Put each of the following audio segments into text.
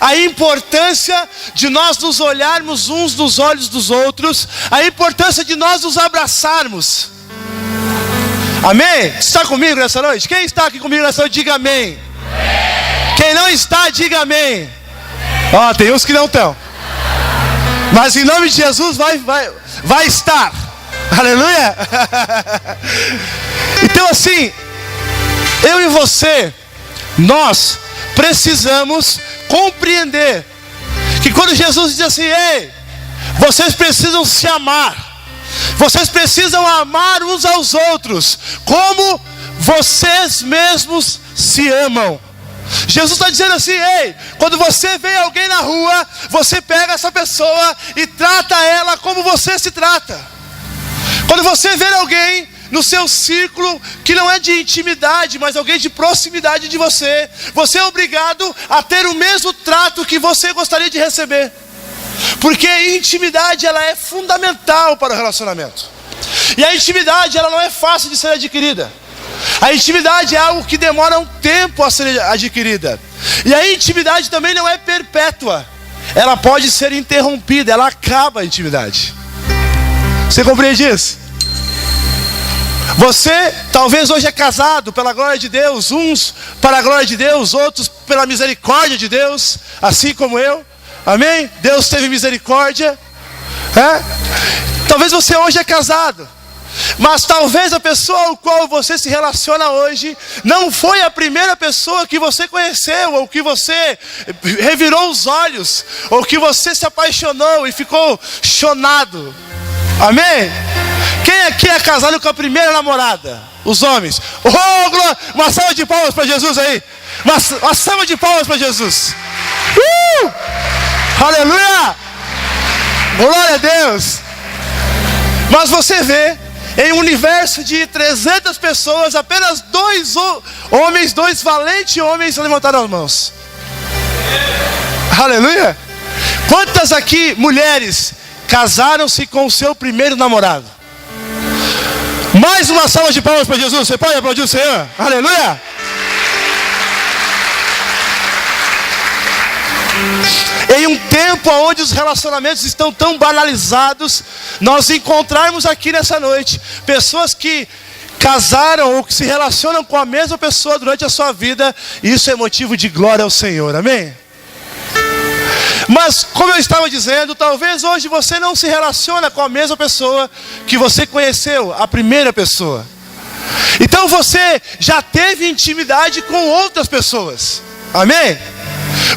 a importância de nós nos olharmos uns nos olhos dos outros, a importância de nós nos abraçarmos. Amém? Está comigo nessa noite? Quem está aqui comigo nessa noite, diga amém. Quem não está, diga amém. Ó, tem uns que não estão, mas em nome de Jesus vai estar. Aleluia. Então assim, eu e você, nós precisamos compreender que quando Jesus diz assim: ei, vocês precisam se amar, vocês precisam amar uns aos outros como vocês mesmos se amam. Jesus está dizendo assim: ei, quando você vê alguém na rua, você pega essa pessoa e trata ela como você se trata. Quando você vê alguém no seu círculo que não é de intimidade, mas alguém de proximidade de você, você é obrigado a ter o mesmo trato que você gostaria de receber. Porque a intimidade, ela é fundamental para o relacionamento. E a intimidade, ela não é fácil de ser adquirida. A intimidade é algo que demora um tempo a ser adquirida. E a intimidade também não é perpétua. Ela pode ser interrompida, ela acaba a intimidade. Você compreende isso? Você talvez hoje é casado pela glória de Deus, uns para a glória de Deus, outros pela misericórdia de Deus, assim como eu. Amém? Deus teve misericórdia. Talvez você hoje é casado, mas talvez a pessoa com qual você se relaciona hoje não foi a primeira pessoa que você conheceu, ou que você revirou os olhos, ou que você se apaixonou e ficou chonado. Amém? Quem aqui é casado com a primeira namorada? Os homens. Uma salva de palmas para Jesus aí. Uma salva de palmas para Jesus. Aleluia! Glória a Deus! Mas você vê, em um universo de 300 pessoas, apenas 2 homens, 2 valentes homens levantaram as mãos. Aleluia! Quantas aqui, mulheres, casaram-se com o seu primeiro namorado? Mais uma salva de palmas para Jesus. Você pode aplaudir o Senhor? Aleluia! Em um tempo onde os relacionamentos estão tão banalizados, nós encontrarmos aqui nessa noite pessoas que casaram ou que se relacionam com a mesma pessoa durante a sua vida, isso é motivo de glória ao Senhor. Amém? Mas como eu estava dizendo, talvez hoje você não se relaciona com a mesma pessoa que você conheceu, a primeira pessoa. Então você já teve intimidade com outras pessoas. Amém?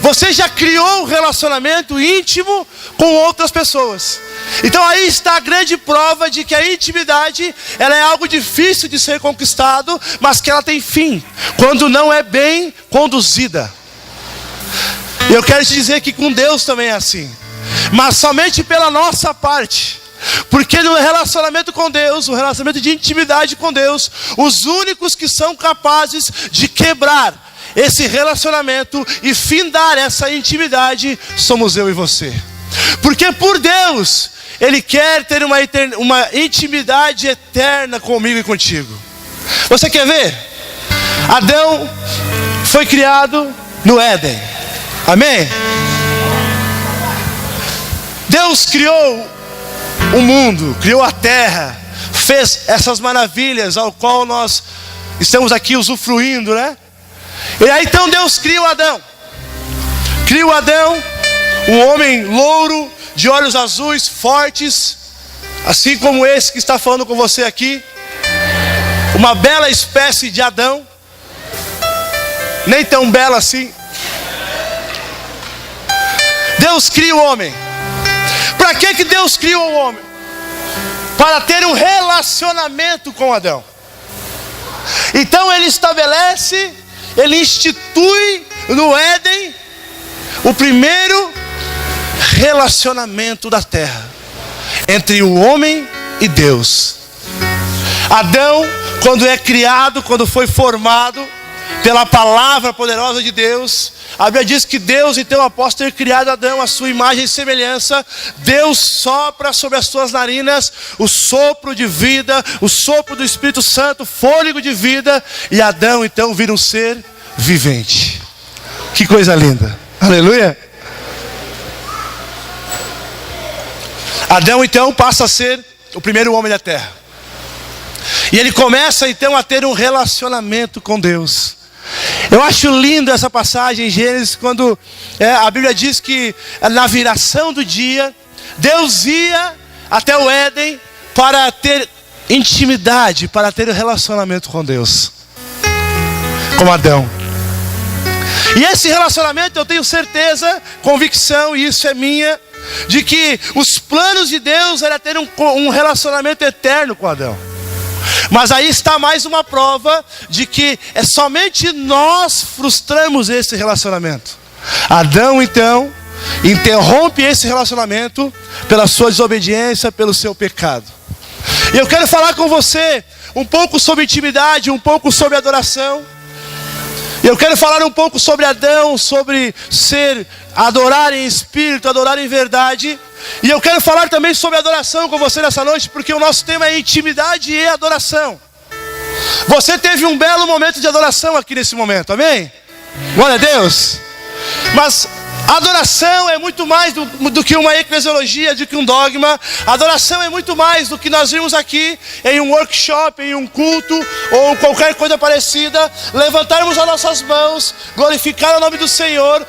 Você já criou um relacionamento íntimo com outras pessoas. Então aí está a grande prova de que a intimidade, ela é algo difícil de ser conquistado, mas que ela tem fim quando não é bem conduzida. E eu quero te dizer que com Deus também é assim, mas somente pela nossa parte. Porque no relacionamento com Deus, o relacionamento de intimidade com Deus, os únicos que são capazes de quebrar esse relacionamento e findar essa intimidade somos eu e você. Porque por Deus, Ele quer ter uma intimidade eterna comigo e contigo. Você quer ver? Adão foi criado no Éden. Amém? Deus criou o mundo, criou a terra, fez essas maravilhas ao qual nós estamos aqui usufruindo, né? E aí então Deus cria o Adão. Cria o Adão, um homem louro, de olhos azuis, fortes, assim como esse que está falando com você aqui. Uma bela espécie de Adão, nem tão bela assim. Deus cria o homem. Para que Deus criou o homem? Para ter um relacionamento com Adão. Então Ele estabelece, Ele institui no Éden o primeiro relacionamento da terra entre o homem e Deus. Adão, quando é criado, quando foi formado pela palavra poderosa de Deus, a Bíblia diz que Deus, então, após ter criado Adão à sua imagem e semelhança, Deus sopra sobre as suas narinas o sopro de vida, o sopro do Espírito Santo, fôlego de vida, e Adão então vira um ser vivente. Que coisa linda, aleluia. Adão então passa a ser o primeiro homem da terra. E ele começa então a ter um relacionamento com Deus. Eu acho lindo essa passagem em Gênesis, quando a Bíblia diz que na viração do dia, Deus ia até o Éden para ter intimidade, para ter um relacionamento com Deus, com Adão. E esse relacionamento, eu tenho certeza, convicção, e isso é minha, de que os planos de Deus era ter um relacionamento eterno com Adão. Mas aí está mais uma prova de que é somente nós frustramos esse relacionamento. Adão então interrompe esse relacionamento pela sua desobediência, pelo seu pecado. E eu quero falar com você um pouco sobre intimidade, um pouco sobre adoração. Eu quero falar um pouco sobre Adão, sobre adorar em espírito, adorar em verdade. E eu quero falar também sobre adoração com você nessa noite, porque o nosso tema é intimidade e adoração. Você teve um belo momento de adoração aqui nesse momento, amém? Glória a Deus. Mas adoração é muito mais do que uma eclesiologia, do que um dogma. Adoração é muito mais do que nós vimos aqui em um workshop, em um culto ou qualquer coisa parecida. Levantarmos as nossas mãos, glorificar o nome do Senhor,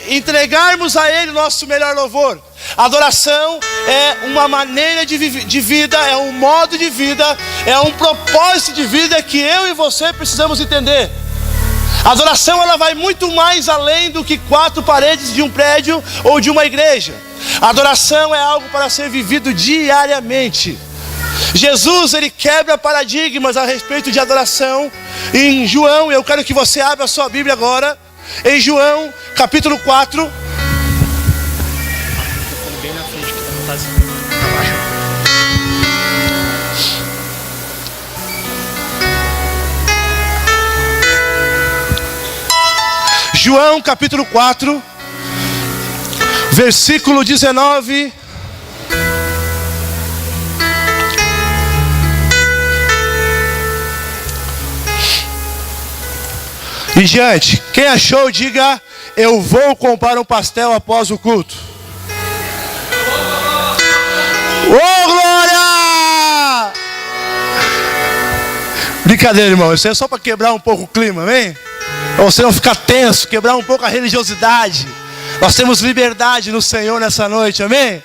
entregarmos a Ele o nosso melhor louvor. Adoração é uma maneira de vida, é um modo de vida, é um propósito de vida que eu e você precisamos entender. A adoração, ela vai muito mais além do que 4 paredes de um prédio ou de uma igreja. A adoração é algo para ser vivido diariamente. Jesus, ele quebra paradigmas a respeito de adoração. Em João, eu quero que você abra a sua Bíblia agora. Em João, capítulo 4. Bem na frente, que não está João capítulo 4, versículo 19. E diante, quem achou, diga: eu vou comprar um pastel após o culto. Ô glória! Brincadeira, irmão, isso é só para quebrar um pouco o clima, amém? Para você não ficar tenso, quebrar um pouco a religiosidade. Nós temos liberdade no Senhor nessa noite, amém?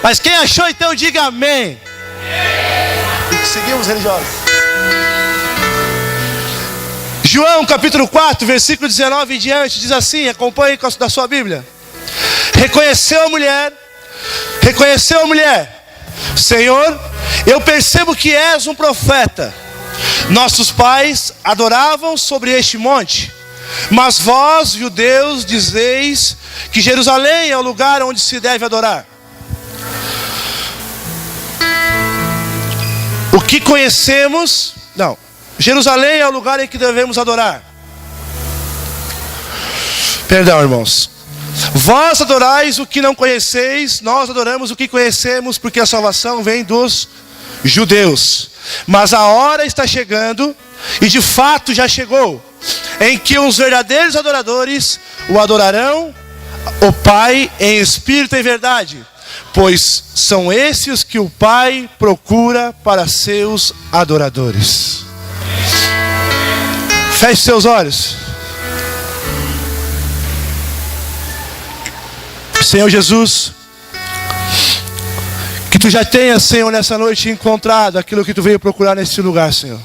Mas quem achou, então diga amém. E seguimos religiosos. João capítulo 4, versículo 19 em diante, diz assim, acompanhe da sua Bíblia. Reconheceu a mulher, Senhor, eu percebo que és um profeta. Nossos pais adoravam sobre este monte, mas vós, judeus, dizeis que Jerusalém é o lugar onde se deve adorar. O que conhecemos, Jerusalém é o lugar em que devemos adorar. Perdão, irmãos. Vós adorais o que não conheceis, nós adoramos o que conhecemos, porque a salvação vem dos judeus. Mas a hora está chegando, e de fato já chegou, em que os verdadeiros adoradores o adorarão, o Pai em espírito e em verdade, pois são esses que o Pai procura para seus adoradores. Feche seus olhos. Senhor Jesus, que Tu já tenhas, Senhor, nessa noite encontrado aquilo que Tu veio procurar nesse lugar, Senhor.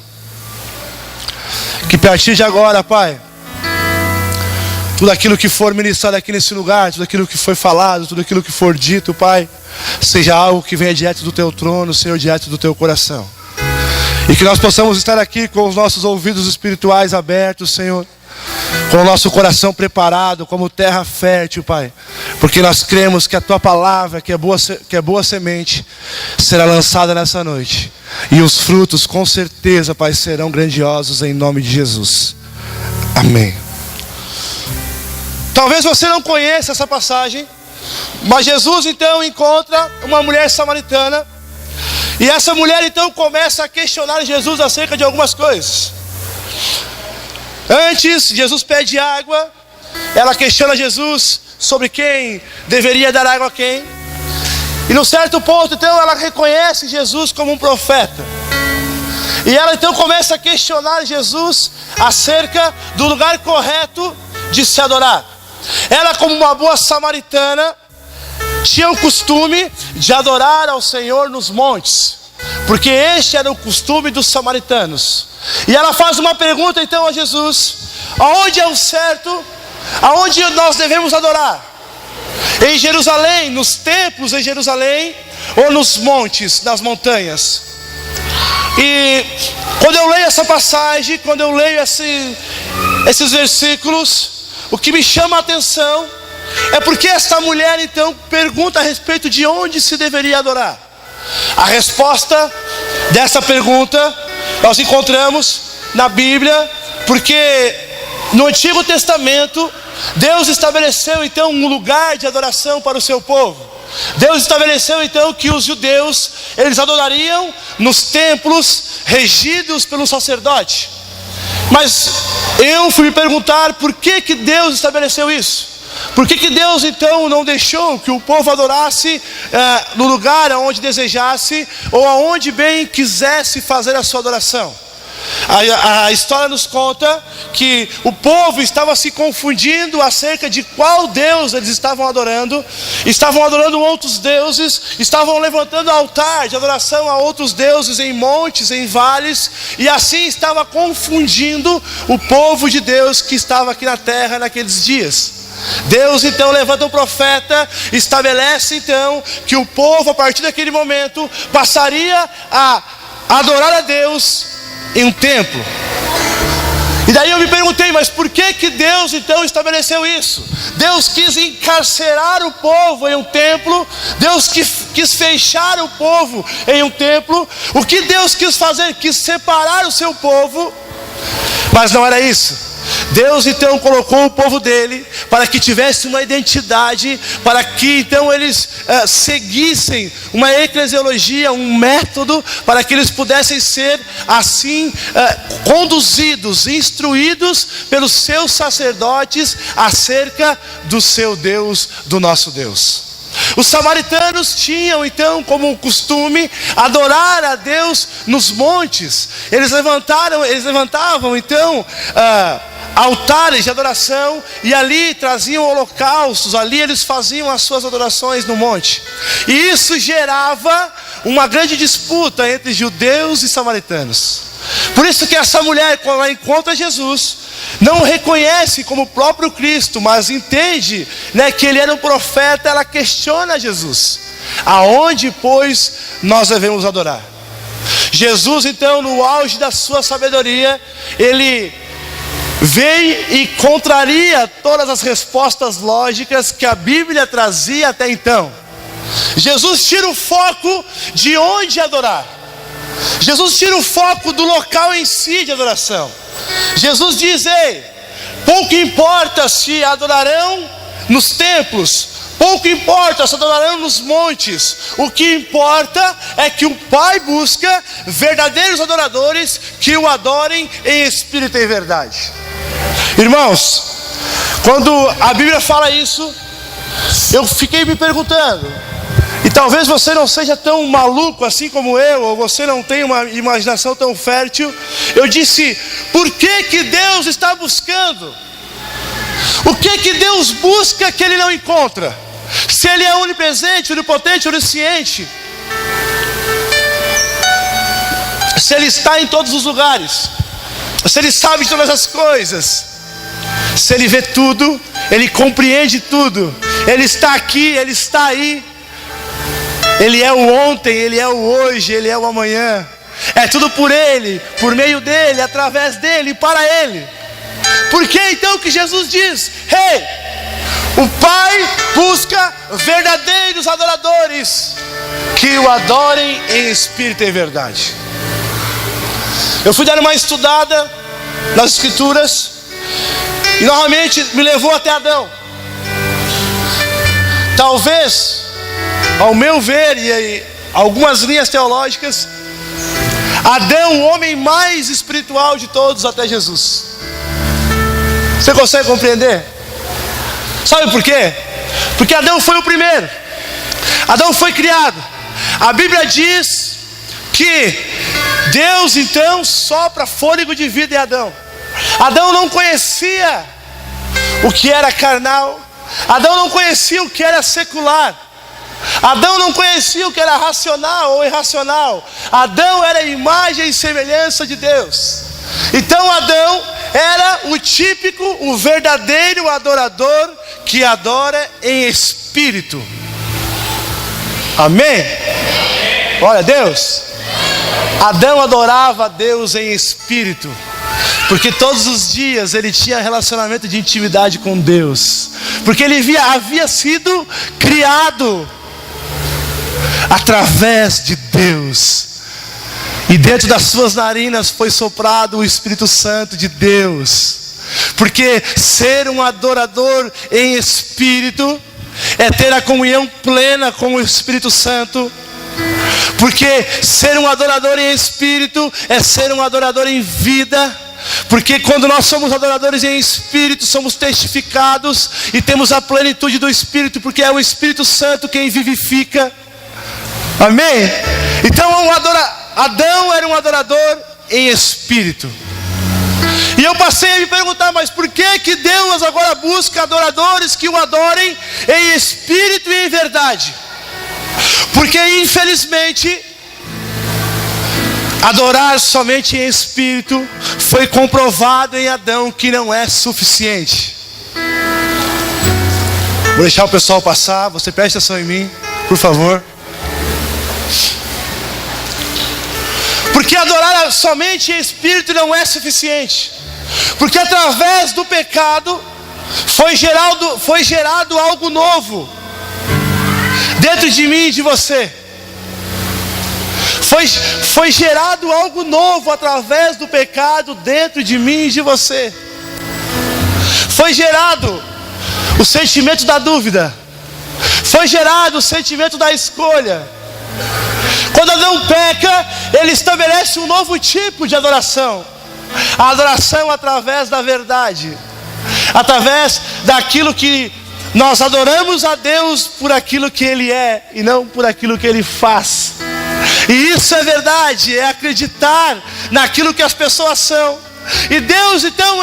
Que a partir de agora, Pai, tudo aquilo que for ministrado aqui nesse lugar, tudo aquilo que foi falado, tudo aquilo que for dito, Pai, seja algo que venha direto do Teu trono, Senhor, direto do Teu coração. E que nós possamos estar aqui com os nossos ouvidos espirituais abertos, Senhor, com o nosso coração preparado como terra fértil, Pai, porque nós cremos que a Tua palavra, que é boa semente, será lançada nessa noite, e os frutos com certeza, Pai, serão grandiosos em nome de Jesus. Amém. Talvez você não conheça essa passagem, mas Jesus então encontra uma mulher samaritana, e essa mulher então começa a questionar Jesus acerca de algumas coisas. Antes, Jesus pede água, ela questiona Jesus sobre quem deveria dar água a quem. E num certo ponto, então, ela reconhece Jesus como um profeta. E ela então começa a questionar Jesus acerca do lugar correto de se adorar. Ela, como uma boa samaritana, tinha o costume de adorar ao Senhor nos montes, porque este era o costume dos samaritanos. E ela faz uma pergunta então a Jesus: aonde é o certo? Aonde nós devemos adorar? Em Jerusalém, nos templos em Jerusalém, ou nos montes, nas montanhas? E quando eu leio essa passagem, quando eu leio esses versículos, o que me chama a atenção é porque esta mulher então pergunta a respeito de onde se deveria adorar. A resposta dessa pergunta nós encontramos na Bíblia, porque no Antigo Testamento Deus estabeleceu então um lugar de adoração para o seu povo. Deus estabeleceu então que os judeus, eles adorariam nos templos regidos pelo sacerdote. Mas eu fui me perguntar por que Deus estabeleceu isso. Por que Deus então não deixou que o povo adorasse no lugar aonde desejasse, ou aonde bem quisesse fazer a sua adoração? A história nos conta que o povo estava se confundindo acerca de qual Deus eles estavam adorando outros deuses, estavam levantando altar de adoração a outros deuses em montes, em vales, e assim estava confundindo o povo de Deus que estava aqui na terra naqueles dias. Deus então levanta um profeta, estabelece então que o povo a partir daquele momento passaria a adorar a Deus em um templo. E daí eu me perguntei, mas por que Deus então estabeleceu isso? Deus quis encarcerar o povo em um templo, Deus quis fechar o povo em um templo. O que Deus quis fazer? Quis separar o seu povo, mas não era isso. Deus então colocou o povo dele para que tivesse uma identidade, para que então eles seguissem uma eclesiologia, um método, para que eles pudessem ser assim conduzidos, instruídos pelos seus sacerdotes acerca do seu Deus, do nosso Deus. Os samaritanos tinham então como costume adorar a Deus nos montes. Eles levantavam então altares de adoração, e ali traziam holocaustos, ali eles faziam as suas adorações no monte. E isso gerava uma grande disputa entre judeus e samaritanos. Por isso que essa mulher, quando ela encontra Jesus, não o reconhece como o próprio Cristo, mas entende, que ele era um profeta. Ela questiona Jesus: aonde, pois, nós devemos adorar? Jesus então, no auge da sua sabedoria, ele vem e contraria todas as respostas lógicas que a Bíblia trazia até então. Jesus tira o foco de onde adorar. Jesus tira o foco do local em si de adoração. Jesus diz: ei, pouco importa se adorarão nos templos, pouco importa se adorarão nos montes. O que importa é que o Pai busca verdadeiros adoradores que o adorem em espírito e em verdade. Irmãos, quando a Bíblia fala isso, eu fiquei me perguntando, e talvez você não seja tão maluco assim como eu, ou você não tenha uma imaginação tão fértil. Eu disse: por que Deus está buscando? O que Deus busca que Ele não encontra? Se Ele é onipresente, onipotente, onisciente, se Ele está em todos os lugares, se Ele sabe de todas as coisas, se Ele vê tudo, Ele compreende tudo, Ele está aqui, Ele está aí, Ele é o ontem, Ele é o hoje, Ele é o amanhã. É tudo por Ele, por meio dEle, através dEle, para Ele. Por que então que Jesus diz: ei, o Pai busca verdadeiros adoradores que o adorem em espírito e em verdade? Eu fui dar uma estudada nas Escrituras, e novamente me levou até Adão. Talvez, ao meu ver, e algumas linhas teológicas, Adão, o homem mais espiritual de todos até Jesus. Você consegue compreender? Sabe por quê? Porque Adão foi o primeiro. Adão foi criado. A Bíblia diz que Deus então sopra fôlego de vida em Adão. Adão não conhecia o que era carnal. Adão não conhecia o que era secular. Adão não conhecia o que era racional ou irracional. Adão era a imagem e semelhança de Deus. Então Adão era o típico, o verdadeiro adorador que adora em espírito. Amém? Glória a Deus. Adão adorava a Deus em espírito, porque todos os dias ele tinha relacionamento de intimidade com Deus, porque ele havia sido criado através de Deus, e dentro das suas narinas foi soprado o Espírito Santo de Deus. Porque ser um adorador em espírito é ter a comunhão plena com o Espírito Santo. Porque ser um adorador em espírito é ser um adorador em vida. Porque quando nós somos adoradores em espírito, somos testificados e temos a plenitude do Espírito, porque é o Espírito Santo quem vivifica. Amém? Então Adão era um adorador em espírito. E eu passei a me perguntar, mas por que Deus agora busca adoradores que o adorem em espírito e em verdade? Porque infelizmente adorar somente em espírito foi comprovado em Adão que não é suficiente. Vou deixar o pessoal passar, você preste atenção em mim, por favor. Porque adorar somente em espírito não é suficiente. Porque através do pecado foi gerado algo novo dentro de mim e de você. Foi gerado algo novo através do pecado dentro de mim e de você. Foi gerado o sentimento da dúvida. Foi gerado o sentimento da escolha. Quando Adão peca, ele estabelece um novo tipo de adoração. A adoração através da verdade. Através daquilo que nós adoramos a Deus por aquilo que Ele é e não por aquilo que Ele faz. E isso é verdade, é acreditar naquilo que as pessoas são. E Deus então,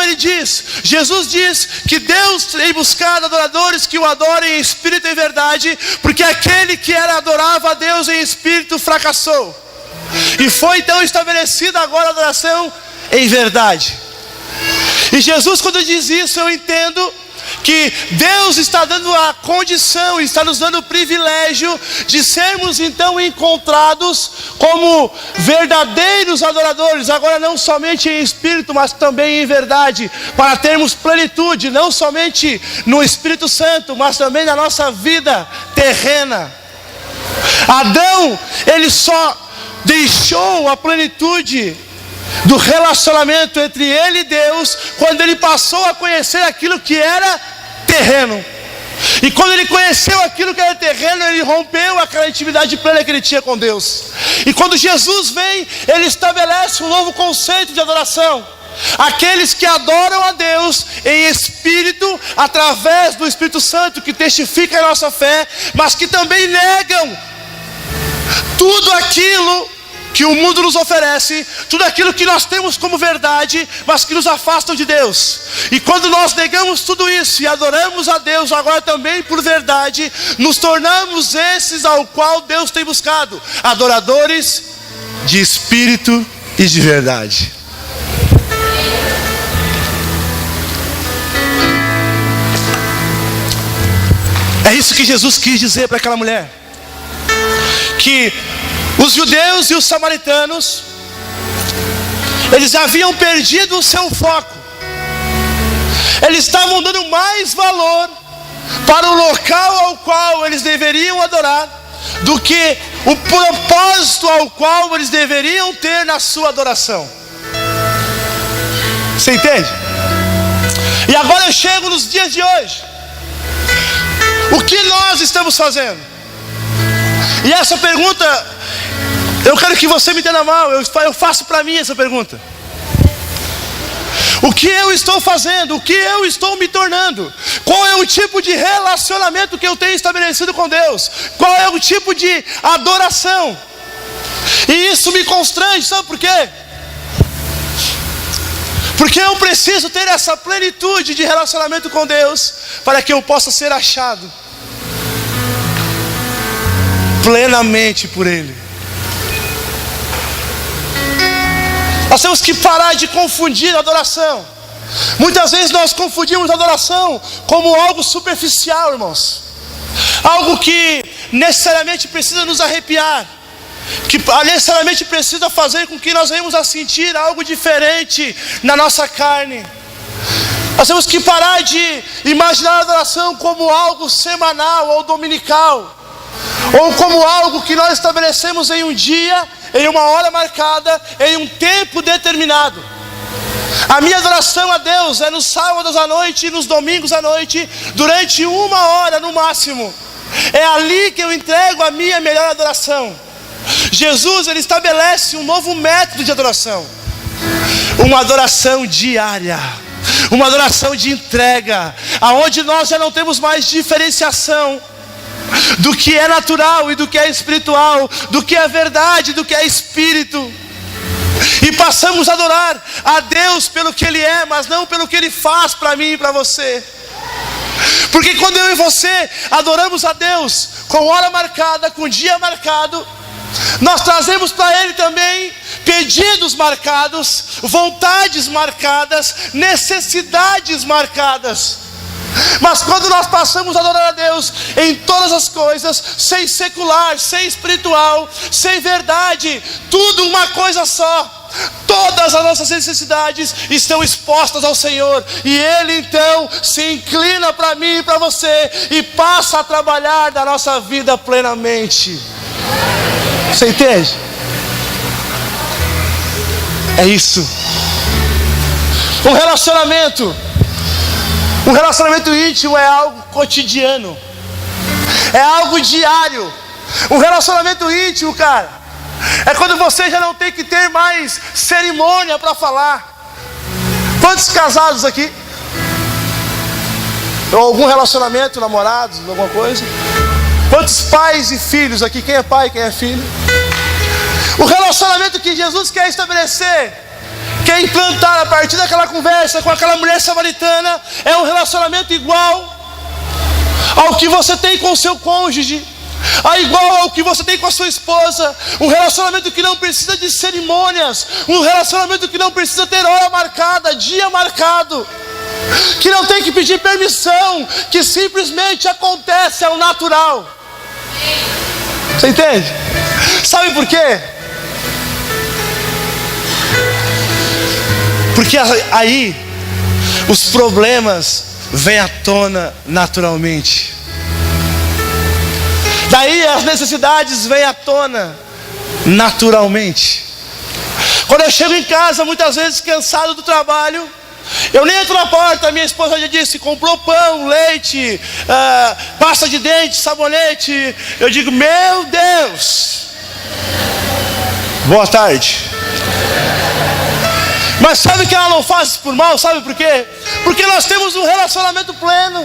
Jesus diz que Deus tem buscado adoradores que o adorem em espírito e verdade, porque aquele que adorava a Deus em espírito fracassou. E foi então estabelecida agora a adoração em verdade. E Jesus, quando diz isso, eu entendo que Deus está dando a condição, está nos dando o privilégio de sermos então encontrados como verdadeiros adoradores, agora não somente em espírito, mas também em verdade, para termos plenitude, não somente no Espírito Santo, mas também na nossa vida terrena. Adão, ele só deixou a plenitude do relacionamento entre ele e Deus quando ele passou a conhecer aquilo que era terreno. E quando ele conheceu aquilo que era terreno, ele rompeu aquela intimidade plena que ele tinha com Deus. E quando Jesus vem, ele estabelece um novo conceito de adoração. Aqueles que adoram a Deus em espírito, através do Espírito Santo que testifica a nossa fé, mas que também negam tudo aquilo que o mundo nos oferece, tudo aquilo que nós temos como verdade, mas que nos afastam de Deus. E quando nós negamos tudo isso e adoramos a Deus agora também por verdade, nos tornamos esses ao qual Deus tem buscado, adoradores de espírito e de verdade. É isso que Jesus quis dizer para aquela mulher, que os judeus e os samaritanos, eles haviam perdido o seu foco. Eles estavam dando mais valor para o local ao qual eles deveriam adorar do que o propósito ao qual eles deveriam ter na sua adoração. Você entende? E agora eu chego nos dias de hoje. O que nós estamos fazendo? E essa pergunta, eu quero que você me entenda mal, eu faço para mim essa pergunta. O que eu estou fazendo? O que eu estou me tornando? Qual é o tipo de relacionamento que eu tenho estabelecido com Deus? Qual é o tipo de adoração? E isso me constrange, sabe por quê? Porque eu preciso ter essa plenitude de relacionamento com Deus para que eu possa ser achado plenamente por Ele. Nós temos que parar de confundir a adoração. Muitas vezes nós confundimos a adoração como algo superficial, irmãos. Algo que necessariamente precisa nos arrepiar, que necessariamente precisa fazer com que nós venhamos a sentir algo diferente na nossa carne. Nós temos que parar de imaginar a adoração como algo semanal ou dominical, ou como algo que nós estabelecemos em um dia, em uma hora marcada, em um tempo determinado. A minha adoração a Deus é nos sábados à noite e nos domingos à noite, durante 1 hora no máximo. É ali que eu entrego a minha melhor adoração. Jesus, Ele estabelece um novo método de adoração. Uma adoração diária, uma adoração de entrega, aonde nós já não temos mais diferenciação do que é natural e do que é espiritual, do que é verdade, do que é espírito. E passamos a adorar a Deus pelo que Ele é, mas não pelo que Ele faz para mim e para você. Porque quando eu e você adoramos a Deus com hora marcada, com dia marcado, nós trazemos para Ele também pedidos marcados, vontades marcadas, necessidades marcadas. Mas quando nós passamos a adorar a Deus em todas as coisas, sem secular, sem espiritual, sem verdade, tudo uma coisa só, todas as nossas necessidades estão expostas ao Senhor, e Ele então se inclina para mim e para você, e passa a trabalhar da nossa vida plenamente. Você entende? É isso. Um relacionamento íntimo é algo cotidiano, é algo diário. Um relacionamento íntimo, cara, é quando você já não tem que ter mais cerimônia para falar. Quantos casados aqui? Ou algum relacionamento, namorados, alguma coisa? Quantos pais e filhos aqui? Quem é pai, quem é filho? O relacionamento que Jesus quer estabelecer, quer implantar a partir daquela conversa com aquela mulher samaritana, é um relacionamento igual ao que você tem com o seu cônjuge, igual ao que você tem com a sua esposa. Um relacionamento que não precisa de cerimônias, um relacionamento que não precisa ter hora marcada, dia marcado, que não tem que pedir permissão, que simplesmente acontece ao natural. Você entende? Sabe por quê? Porque aí os problemas vêm à tona naturalmente. Daí as necessidades vêm à tona naturalmente. Quando eu chego em casa, muitas vezes cansado do trabalho, eu nem entro na porta, minha esposa já disse, comprou pão, leite, pasta de dente, sabonete. Eu digo, meu Deus, boa tarde. Mas sabe que ela não faz isso por mal? Sabe por quê? Porque nós temos um relacionamento pleno,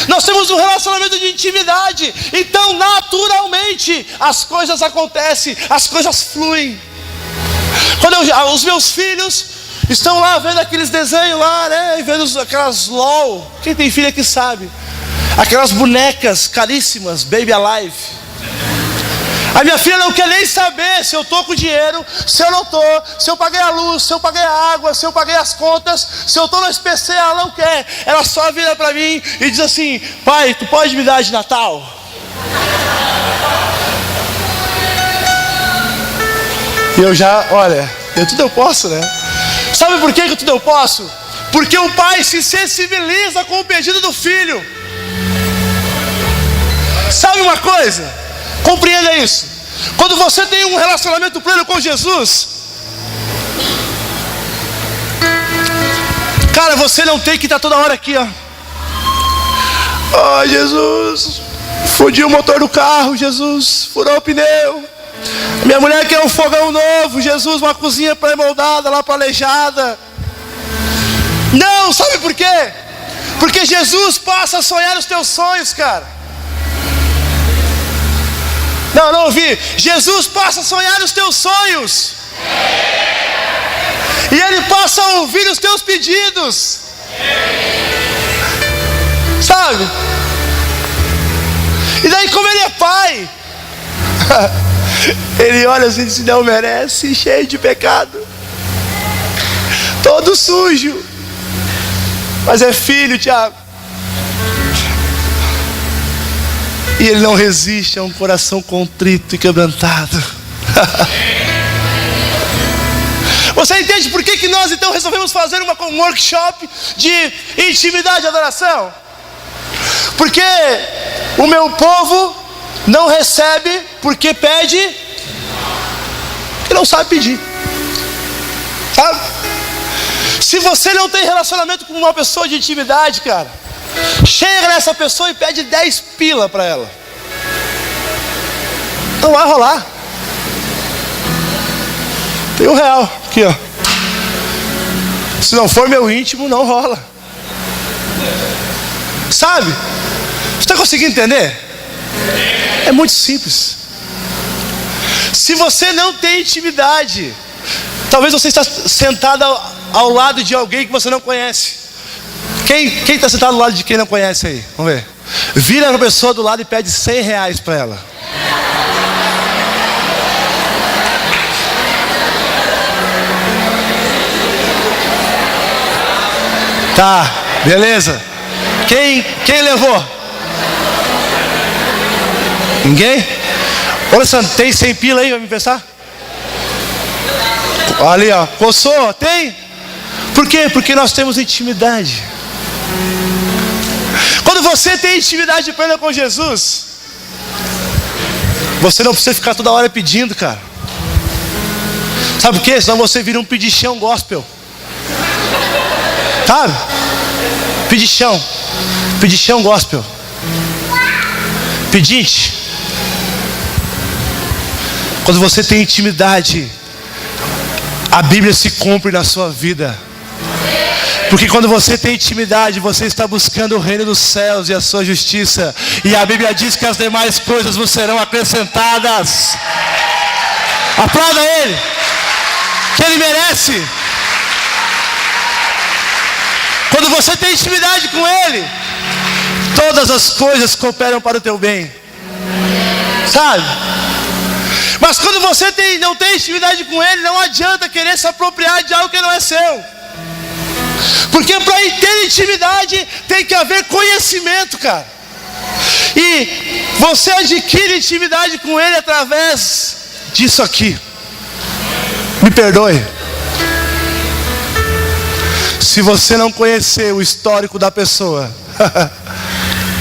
nós temos um relacionamento de intimidade. Então naturalmente as coisas acontecem, as coisas fluem. Quando os meus filhos estão lá vendo aqueles desenhos lá, né? E vendo aquelas LOL. Quem tem filho aqui sabe. Aquelas bonecas caríssimas, Baby Alive. A minha filha não quer nem saber se eu estou com dinheiro, se eu não estou, se eu paguei a luz, se eu paguei a água, se eu paguei as contas, se eu estou no SPC, ela não quer. Ela só vira para mim e diz assim, pai, tu pode me dar de Natal? E eu já, olha, tudo eu posso, né? Sabe por que tudo eu posso? Porque o pai se sensibiliza com o pedido do filho. Sabe uma coisa? Compreenda isso. Quando você tem um relacionamento pleno com Jesus, cara, você não tem que estar toda hora aqui, ó. Oh, Jesus, fudi o motor do carro, Jesus, furou o pneu. Minha mulher quer um fogão novo, Jesus, uma cozinha pré-moldada lá, planejada. Não, sabe por quê? Porque Jesus passa a sonhar os teus sonhos, cara. Não ouvi. Jesus passa a sonhar os teus sonhos. E Ele passa a ouvir os teus pedidos. Sabe? E daí, como Ele é Pai, Ele olha assim e diz: não merece, cheio de pecado, todo sujo, mas é filho, Tiago. E Ele não resiste a um coração contrito e quebrantado. Você entende por que nós então resolvemos fazer um workshop de intimidade e adoração? Porque o meu povo não recebe porque pede e não sabe pedir. Sabe? Se você não tem relacionamento com uma pessoa de intimidade, cara, chega nessa pessoa e pede 10 pila para ela. Não vai rolar. Tem R$1 aqui, ó. Se não for meu íntimo, não rola. Sabe? Você está conseguindo entender? É muito simples. Se você não tem intimidade, talvez você está sentado ao lado de alguém que você não conhece. Quem está sentado ao lado de quem não conhece aí? Vamos ver. Vira uma pessoa do lado e pede R$100 para ela. Tá, beleza. Quem levou? Ninguém? Olha só, tem 100 pila aí, vai me pensar? Ali, ó, coçou, tem? Por quê? Porque nós temos intimidade. Quando você tem intimidade plena com Jesus, você não precisa ficar toda hora pedindo, cara. Sabe por quê? Senão você vira um pedichão gospel. Sabe? Pedichão gospel. Pedinte. Quando você tem intimidade, a Bíblia se cumpre na sua vida. Porque quando você tem intimidade, você está buscando o reino dos céus e a sua justiça. E a Bíblia diz que as demais coisas vos serão acrescentadas. Aplauda Ele, que Ele merece. Quando você tem intimidade com Ele, todas as coisas cooperam para o teu bem. Sabe? Mas quando você não tem intimidade com Ele, não adianta querer se apropriar de algo que não é seu. Porque para ter intimidade tem que haver conhecimento, cara. E você adquire intimidade com Ele através disso aqui. Me perdoe. Se você não conhecer o histórico da pessoa,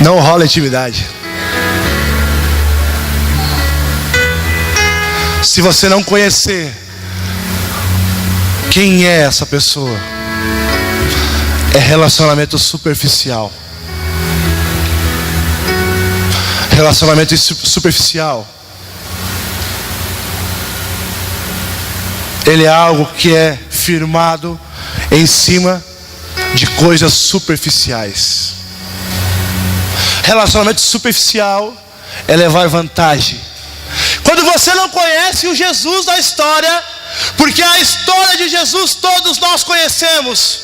não rola intimidade. Se você não conhecer quem é essa pessoa, é relacionamento superficial. Relacionamento superficial, ele é algo que é firmado em cima de coisas superficiais. Relacionamento superficial é levar vantagem. Quando você não conhece o Jesus da história, porque a história de Jesus todos nós conhecemos: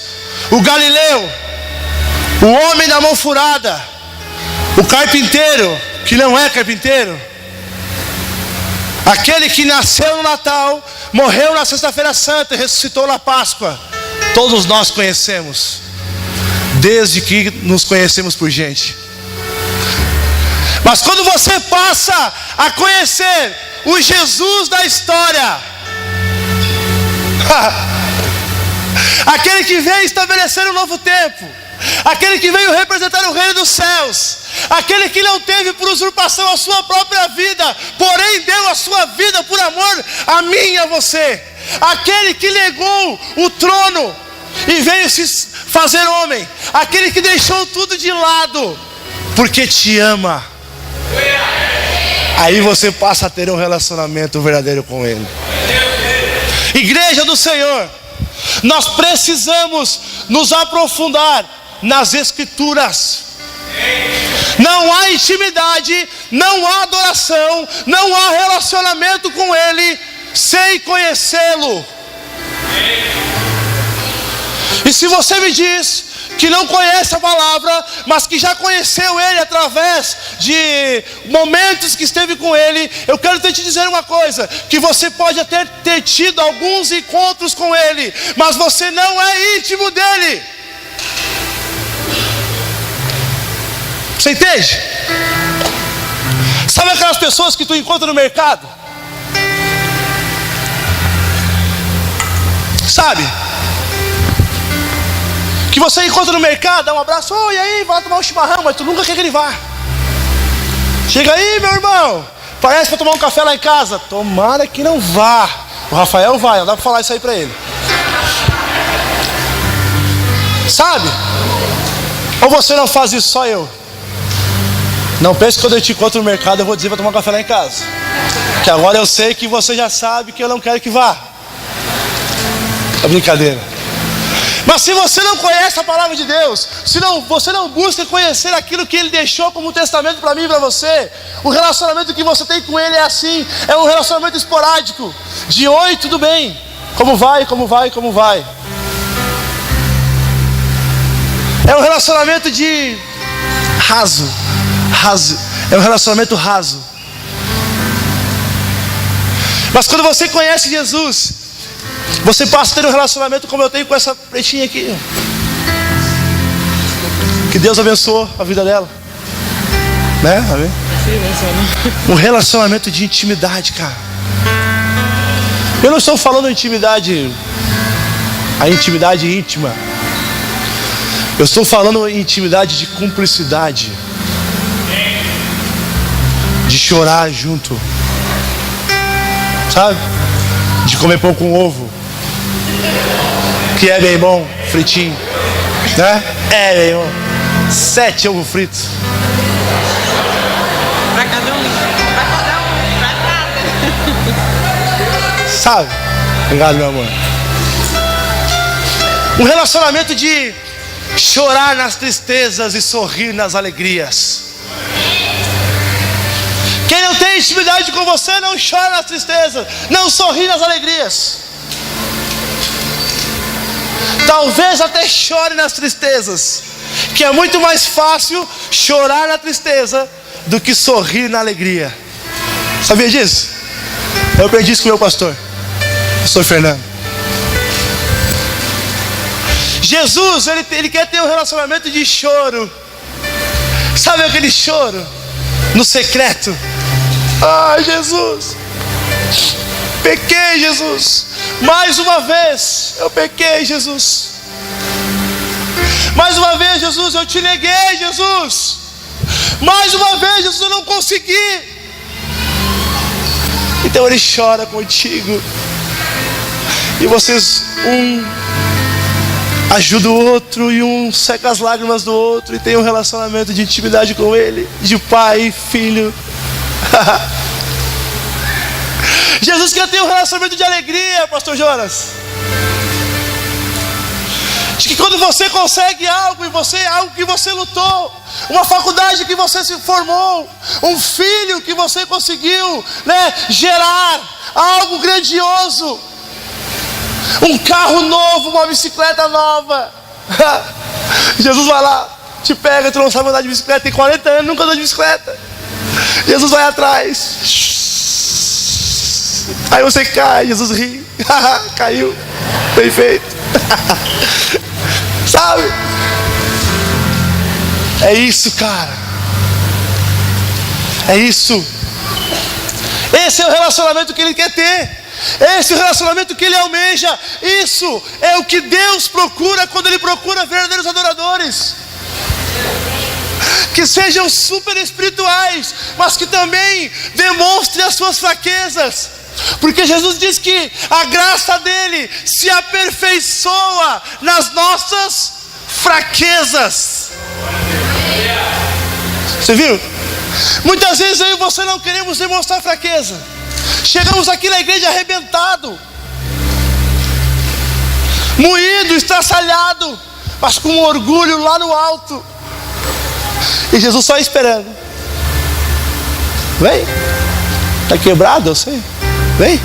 o Galileu, o homem da mão furada, o carpinteiro que não é carpinteiro, aquele que nasceu no Natal, morreu na Sexta-feira Santa e ressuscitou na Páscoa. Todos nós conhecemos, desde que nos conhecemos por gente. Mas quando você passa a conhecer o Jesus da história, aquele que veio estabelecer um novo tempo, aquele que veio representar o reino dos céus, aquele que não teve por usurpação a sua própria vida, porém deu a sua vida por amor a mim e a você, aquele que negou o trono e veio se fazer homem, aquele que deixou tudo de lado porque te ama. Aí você passa a ter um relacionamento verdadeiro com Ele. Igreja do Senhor, nós precisamos nos aprofundar nas Escrituras. Não há intimidade, não há adoração, não há relacionamento com Ele sem conhecê-lo. E se você me diz que não conhece a palavra, mas que já conheceu Ele através de momentos que esteve com Ele, eu quero te dizer uma coisa, que você pode até ter tido alguns encontros com Ele, mas você não é íntimo dEle. Você entende? Sabe aquelas pessoas que tu encontra no mercado? Sabe? Que você encontra no mercado, dá um abraço, e aí, vai tomar um chimarrão, mas tu nunca quer que ele vá. Chega aí, meu irmão, parece para tomar um café lá em casa. Tomara que não vá. O Rafael vai, não dá para falar isso aí para ele. Sabe? Ou você não faz isso, só eu? Não pense que quando eu te encontro no mercado eu vou dizer para tomar um café lá em casa. Que agora eu sei que você já sabe que eu não quero que vá. É brincadeira. Mas se você não conhece a palavra de Deus, você não busca conhecer aquilo que Ele deixou como testamento para mim e para você, o relacionamento que você tem com Ele é assim, é um relacionamento esporádico, de oi, tudo bem, como vai. É um relacionamento de raso, é um relacionamento raso. Mas quando você conhece Jesus, você passa a ter um relacionamento como eu tenho com essa pretinha aqui. Que Deus abençoe a vida dela, né? Amém? Um relacionamento de intimidade, cara. Eu não estou falando intimidade, a intimidade íntima. Eu estou falando intimidade de cumplicidade, de chorar junto, sabe? De comer pão com ovo, que é bem bom, fritinho, né? É bem bom. 7 ovos fritos. Pra cada um, pra cada. Sabe? Obrigado, meu amor. Um relacionamento de chorar nas tristezas e sorrir nas alegrias. Quem não tem intimidade com você não chora nas tristezas, não sorri nas alegrias. Talvez até chore nas tristezas, que é muito mais fácil chorar na tristeza do que sorrir na alegria. Sabia disso? Eu aprendi isso com o meu pastor, pastor Fernando. Jesus, ele quer ter um relacionamento de choro. Sabe aquele choro no secreto? Ai, Jesus, pequei, Jesus. Mais uma vez eu pequei, Jesus. Mais uma vez, Jesus, eu te neguei, Jesus. Mais uma vez, Jesus, eu não consegui. Então ele chora contigo. E vocês, ajuda o outro e um seca as lágrimas do outro e tem um relacionamento de intimidade com Ele, de pai e filho. Jesus quer ter um relacionamento de alegria, pastor Jonas. De que quando você consegue algo, algo que você lutou, uma faculdade que você se formou, um filho que você conseguiu, né, gerar, algo grandioso, um carro novo, uma bicicleta nova. Jesus vai lá, te pega, tu não sabe andar de bicicleta, tem 40 anos, nunca andou de bicicleta. Jesus vai atrás. Aí você cai, Jesus ri. Caiu, bem feito. Sabe? É isso, cara. É isso. Esse é o relacionamento que Ele quer ter. Esse é o relacionamento que Ele almeja. Isso é o que Deus procura quando Ele procura verdadeiros adoradores. Que sejam super espirituais, mas que também demonstrem as suas fraquezas. Porque Jesus diz que a graça dele se aperfeiçoa nas nossas fraquezas. Você viu? Muitas vezes eu e você não queremos demonstrar fraqueza. Chegamos aqui na igreja arrebentado, moído, estraçalhado, mas com um orgulho lá no alto. E Jesus só esperando. Vem. Está quebrado, eu sei. Vem.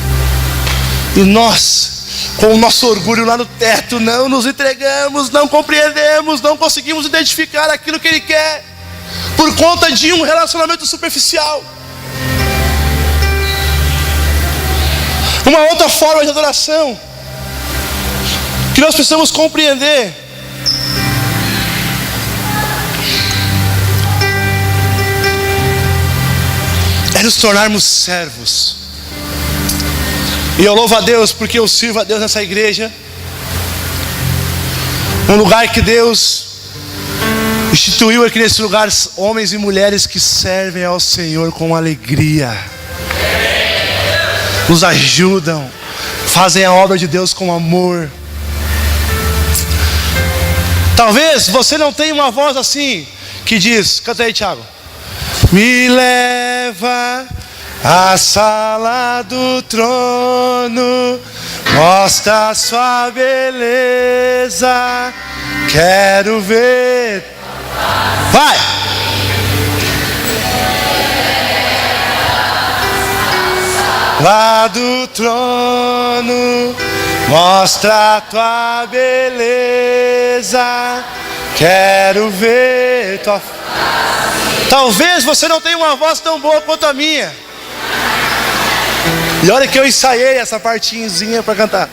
E nós, com o nosso orgulho lá no teto, não nos entregamos, não compreendemos, não conseguimos identificar aquilo que Ele quer, por conta de um relacionamento superficial. Uma outra forma de adoração que nós precisamos compreender é nos tornarmos servos. E eu louvo a Deus porque eu sirvo a Deus nessa igreja, um lugar que Deus instituiu aqui nesse lugar homens e mulheres que servem ao Senhor com alegria, nos ajudam, fazem a obra de Deus com amor. Talvez você não tenha uma voz assim, que diz, canta aí, Thiago. Me leva à sala do trono, mostra a sua beleza, quero ver. Vai! Lá do trono, mostra a tua beleza, quero ver tua. Talvez você não tenha uma voz tão boa quanto a minha. E olha que eu ensaiei essa partinha para cantar.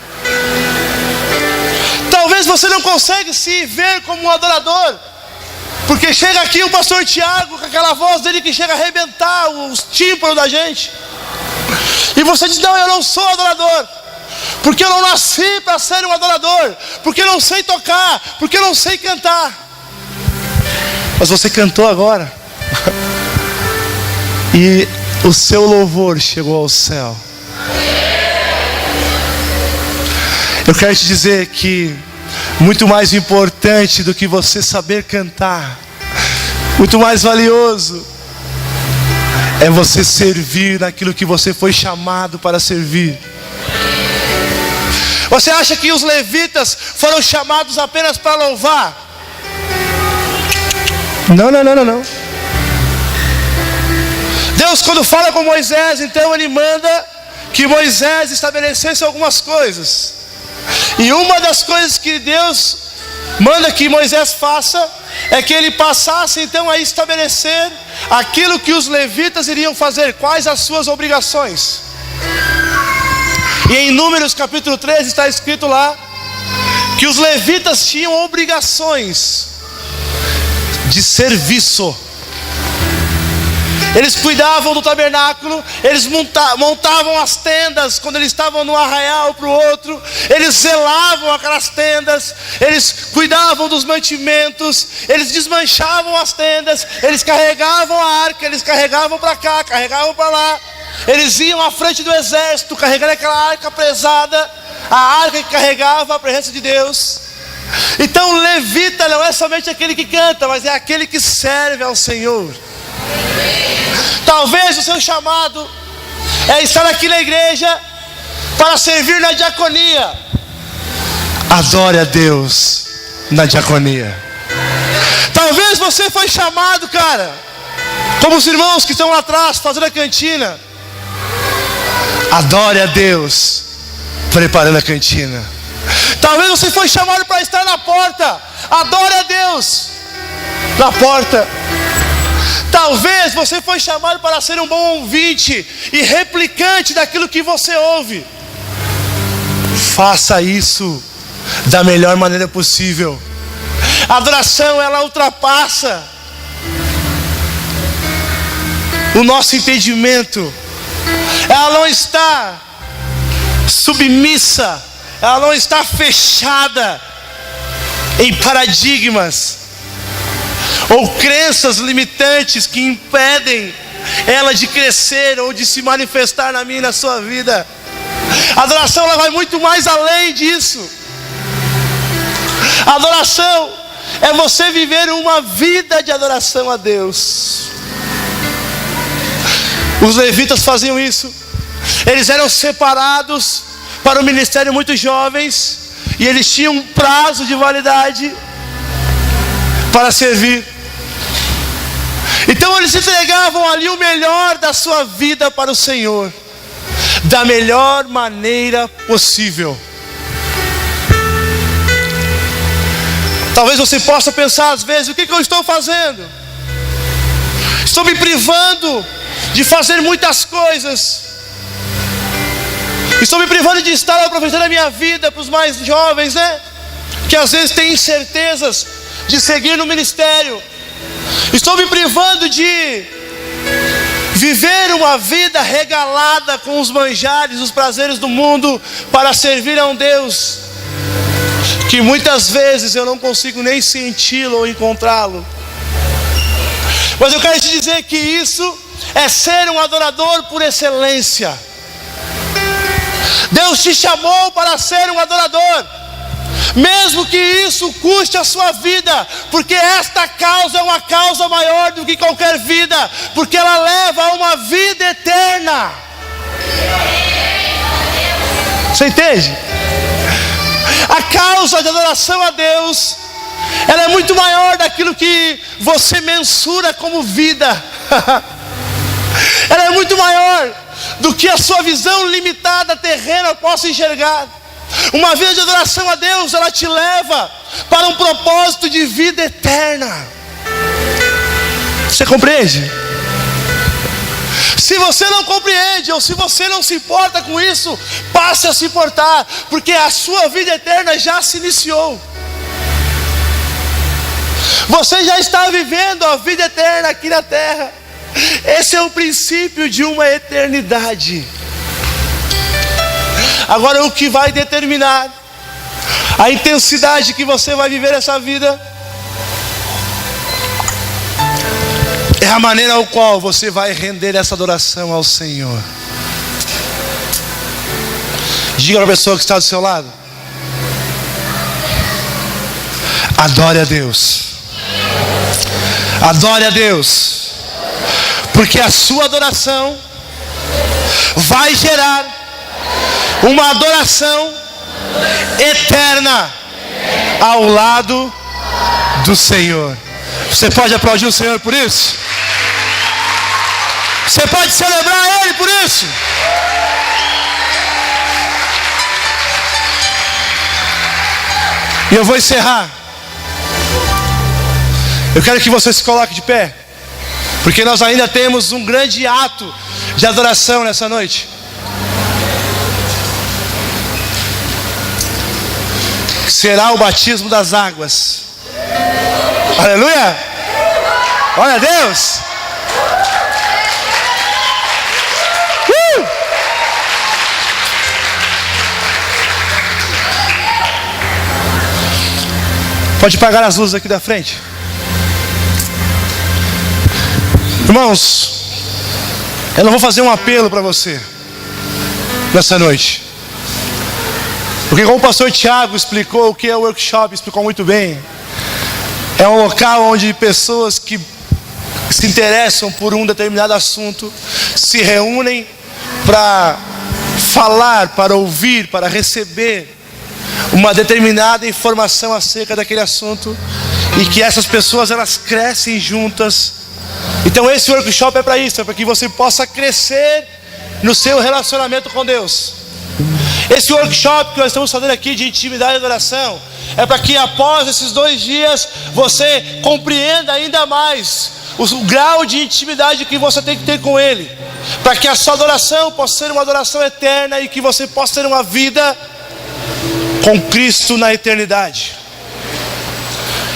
Talvez você não consiga se ver como um adorador, porque chega aqui o pastor Tiago com aquela voz dele que chega a arrebentar os tímpanos da gente. E você diz, não, eu não sou adorador, porque eu não nasci para ser um adorador, porque eu não sei tocar, porque eu não sei cantar. Mas você cantou agora. E o seu louvor chegou ao céu. Eu quero te dizer que muito mais importante do que você saber cantar, muito mais valioso, é você servir naquilo que você foi chamado para servir. Você acha que os levitas foram chamados apenas para louvar? Não. Deus, quando fala com Moisés, então Ele manda que Moisés estabelecesse algumas coisas. E uma das coisas que Deus manda que Moisés faça é que ele passasse então a estabelecer aquilo que os levitas iriam fazer, quais as suas obrigações. E em Números capítulo 13 está escrito lá que os levitas tinham obrigações de serviço. Eles cuidavam do tabernáculo, eles montavam as tendas quando eles estavam no arraial para o outro, eles zelavam aquelas tendas, eles cuidavam dos mantimentos, eles desmanchavam as tendas, eles carregavam a arca, eles carregavam para cá, carregavam para lá, eles iam à frente do exército, carregando aquela arca pesada, a arca que carregava a presença de Deus. Então o levita não é somente aquele que canta, mas é aquele que serve ao Senhor. Talvez o seu chamado é estar aqui na igreja para servir na diaconia. Adore a Deus na diaconia. Talvez você foi chamado, cara, como os irmãos que estão lá atrás fazendo a cantina. Adore a Deus preparando a cantina. Talvez você foi chamado para estar na porta. Adore a Deus na porta. Talvez você foi chamado para ser um bom ouvinte e replicante daquilo que você ouve. Faça isso da melhor maneira possível. A adoração, ela ultrapassa o nosso entendimento. Ela não está submissa, ela não está fechada em paradigmas ou crenças limitantes que impedem ela de crescer ou de se manifestar na minha e na sua vida. A adoração, ela vai muito mais além disso. A adoração é você viver uma vida de adoração a Deus. Os levitas faziam isso. Eles eram separados para o ministério muito jovens, e eles tinham um prazo de validade. para servir. Então eles entregavam ali o melhor da sua vida para o Senhor, da melhor maneira possível. Talvez você possa pensar às vezes: o que eu estou fazendo? Estou me privando de fazer muitas coisas. Estou me privando de estar aproveitando a minha vida. Para os mais jovens, né? Que às vezes têm incertezas de seguir no ministério. Estou me privando de viver uma vida regalada com os manjares, os prazeres do mundo, para servir a um Deus que muitas vezes eu não consigo nem senti-lo ou encontrá-lo. Mas eu quero te dizer que isso é ser um adorador por excelência. Deus te chamou para ser um adorador, mesmo que isso custe a sua vida, porque esta causa é uma causa maior do que qualquer vida, porque ela leva a uma vida eterna. Você entende? A causa de adoração a Deus, ela é muito maior daquilo que você mensura como vida. Ela é muito maior do que a sua visão limitada terrena possa enxergar. Uma vida de adoração a Deus, ela te leva para um propósito de vida eterna. Você compreende? Se você não compreende, ou se você não se importa com isso, passe a se importar, porque a sua vida eterna já se iniciou. Você já está vivendo a vida eterna aqui na terra. Esse é o princípio de uma eternidade. Agora, o que vai determinar a intensidade que você vai viver essa vida é a maneira ao qual você vai render essa adoração ao Senhor. Diga para a pessoa que está do seu lado: adore a Deus. Adore a Deus, porque a sua adoração vai gerar uma adoração eterna ao lado do Senhor. Você pode aplaudir o Senhor por isso? Você pode celebrar Ele por isso? E eu vou encerrar. Eu quero que você se coloque de pé, porque nós ainda temos um grande ato de adoração nessa noite. Será o batismo das águas. Aleluia! Glória a Deus! Pode apagar as luzes aqui da frente. Irmãos, eu não vou fazer um apelo para você nessa noite, porque como o pastor Tiago explicou o que é o workshop, explicou muito bem. É um local onde pessoas que se interessam por um determinado assunto se reúnem para falar, para ouvir, para receber uma determinada informação acerca daquele assunto, e que essas pessoas elas crescem juntas. Então esse workshop é para isso, é para que você possa crescer no seu relacionamento com Deus. Esse workshop que nós estamos fazendo aqui de intimidade e adoração é para que após esses 2 dias você compreenda ainda mais o grau de intimidade que você tem que ter com Ele, para que a sua adoração possa ser uma adoração eterna e que você possa ter uma vida com Cristo na eternidade.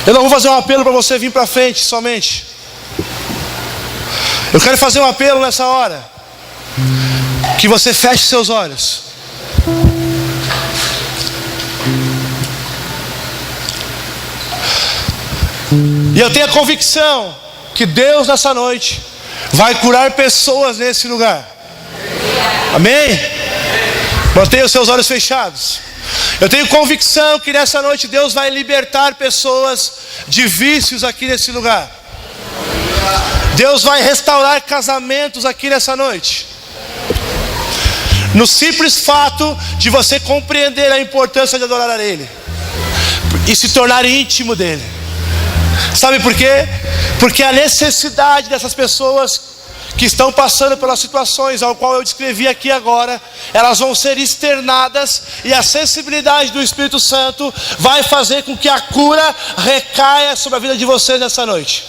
Eu não vou fazer um apelo para você vir para frente somente. Eu quero fazer um apelo nessa hora, que você feche seus olhos. E eu tenho a convicção que Deus nessa noite vai curar pessoas nesse lugar. Amém? Mantenha os seus olhos fechados. Eu tenho convicção que nessa noite Deus vai libertar pessoas de vícios aqui nesse lugar. Deus vai restaurar casamentos aqui nessa noite. No simples fato de você compreender a importância de adorar a Ele e se tornar íntimo dEle. Sabe por quê? Porque a necessidade dessas pessoas que estão passando pelas situações ao qual eu descrevi aqui agora, elas vão ser externadas, e a sensibilidade do Espírito Santo vai fazer com que a cura recaia sobre a vida de vocês nessa noite.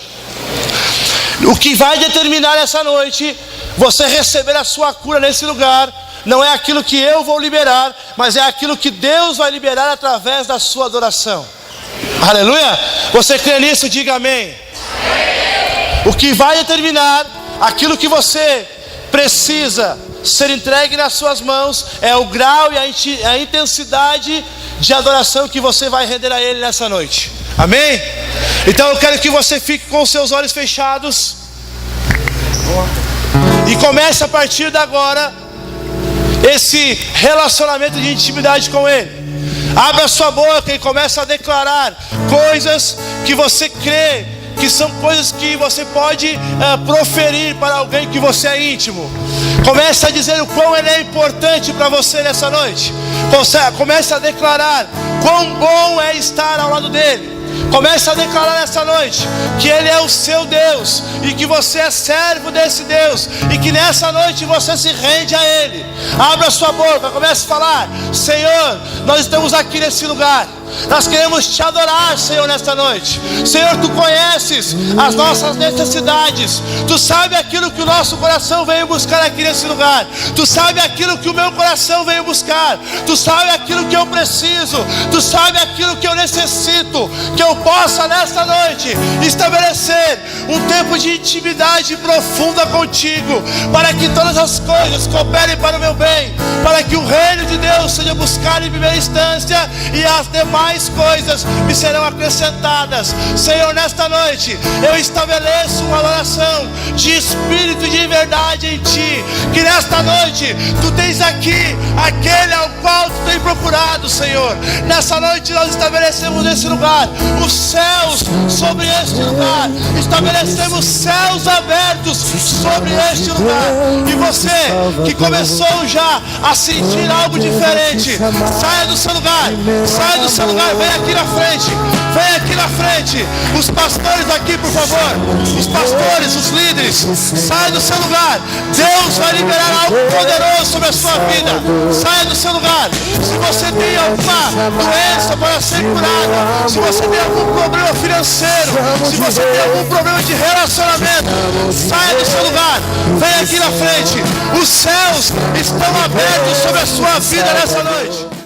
O que vai determinar essa noite você receber a sua cura nesse lugar não é aquilo que eu vou liberar, mas é aquilo que Deus vai liberar através da sua adoração. Aleluia! Você crê nisso? Diga amém. O que vai determinar aquilo que você precisa ser entregue nas suas mãos é o grau e a intensidade de adoração que você vai render a Ele nessa noite. Amém? Então eu quero que você fique com os seus olhos fechados e comece a partir de agora esse relacionamento de intimidade com Ele. Abra sua boca e comece a declarar coisas que você crê que são coisas que você pode proferir para alguém que você é íntimo. Comece a dizer o quão Ele é importante para você nessa noite. Comece a declarar quão bom é estar ao lado dEle. Comece a declarar nessa noite que Ele é o seu Deus e que você é servo desse Deus, e que nessa noite você se rende a Ele. Abra sua boca, comece a falar: Senhor, nós estamos aqui nesse lugar, nós queremos te adorar, Senhor, nesta noite. Senhor, Tu conheces as nossas necessidades, Tu sabe aquilo que o nosso coração veio buscar aqui nesse lugar, Tu sabe aquilo que o meu coração veio buscar, Tu sabe aquilo que eu preciso, Tu sabe aquilo que eu necessito, que eu possa nesta noite estabelecer um tempo de intimidade profunda contigo, para que todas as coisas cooperem para o meu bem, para que o reino de Deus seja buscado em primeira instância e as demais coisas me serão acrescentadas. Senhor, nesta noite eu estabeleço uma adoração de espírito e de verdade em Ti, que nesta noite Tu tens aqui aquele ao qual Tu tens procurado, Senhor. Nessa noite nós estabelecemos nesse lugar os céus sobre este lugar, estabelecemos céus abertos sobre este lugar. E você que começou já a sentir algo diferente, saia do seu lugar, saia do seu lugar, vem aqui na frente, vem aqui na frente. Os pastores aqui, por favor, os pastores, os líderes, saia do seu lugar. Deus vai liberar algo poderoso sobre a sua vida. Saia do seu lugar. Se você tem alguma doença para ser curada, se você tem algum problema financeiro, se você tem algum problema de relacionamento, saia do seu lugar, vem aqui na frente. Os céus estão abertos sobre a sua vida nessa noite.